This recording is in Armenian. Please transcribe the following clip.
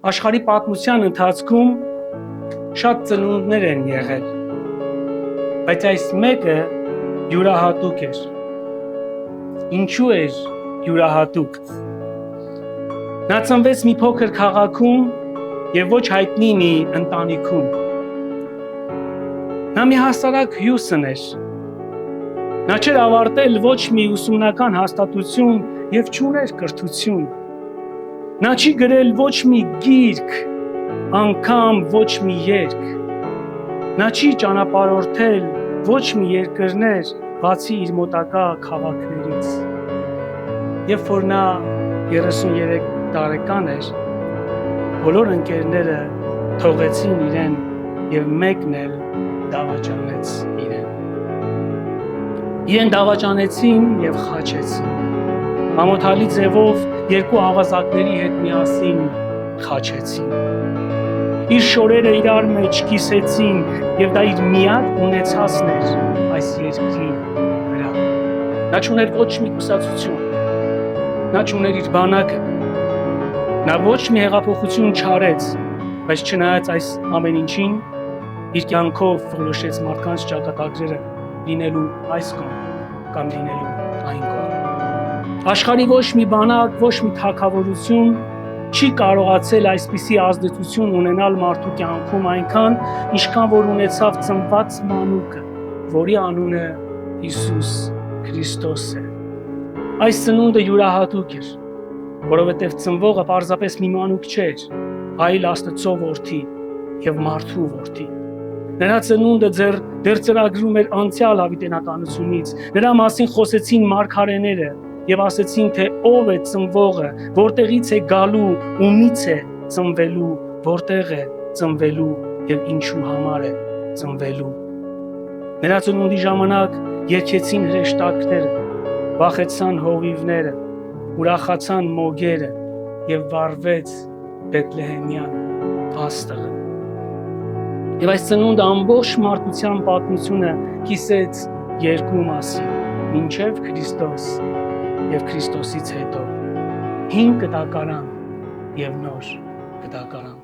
Աշխարհի պատմության ընթացքում շատ ծնունդներ են եղել, բայց այս մեկը յուրահատուկ էր։ Ինչու էր յուրահատուկ։ Նա ծնվեց մի փոքր քաղաքում եւ ոչ հայտնի մի ընտանիքում։ Նա մի հասարակ հյուսն էր։ Նա չէր ավարտել ոչ մի ուսումնական հաստատություն եւ չուներ կրթություն։ Նա չի գրել ոչ մի գիրք, անգամ ոչ մի երգ։ Նա չի ճանապարհորդել ոչ մի երկրներ, բացի իր մոտակա քաղաքներից։ Երբ որ նա 33 տարեկան էր, բոլոր ընկերները թողեցին իրեն եւ մեկն էլ դավաճանեց իրեն։ Իրեն դավաճանեցին եւ խաչեցին։ Ամոթալի ձևով երկու ավազակների հետ միասին խաչեցին։ Իր շորերը իրար մեջ կիսեցին եւ դա իր միակ ունեցածն էր այս երկրի վրա։ Նա չուներ ոչ մի կուսակցություն, նա չուներ իր բանակը, նա ոչ մի հեղափոխություն չարեց, բայց չնայած այս ամեն ինչին, իր կյանքով որոշեց մարդկանց ճակատագրերը լինելու այս կողմ կամ լինելու այն կողմ։ Աշխարհի ոչ մի բանակ, ոչ մի թագավորություն չի կարողացել այսպիսի ազդեցություն ունենալ մարդու կյանքում այնքան, ինչքան որ ունեցավ ծնված մանուկը, որի անունը Հիսուս Քրիստոս է։ Այս ծնունդը յուրահատուկ էր, որովհետև ծնվողը պարզապես մի մանուկ չէր, այլ Աստծո որդի եւ մարդու որդի։ Նրա ծնունդը դեռ ծրագրում էր անցյալ հավիտենականությունից։ Նրա մասին խոսեցին մարգարեները եւ ասեցին, թե ով է ծնվողը, որտեղից է գալու, ումից է ծնվելու, որտեղ է ծնվելու եւ ինչու համար է ծնվելու։ Նրա ծնունդի ժամանակ երգեցին հրեշտակները, վախեցան հովիվները, ուրախացան մոգերը եւ վառվեց Բեթլեհեմյան աստղը։ Եվ այս ծնունդը ամբողջ մարդկության պատմությունը կիսեց երկու մասի՝ մինչև Քրիստոս եւ Քրիստոսից հետո 5 կտակարան եւ նոր կտակարան։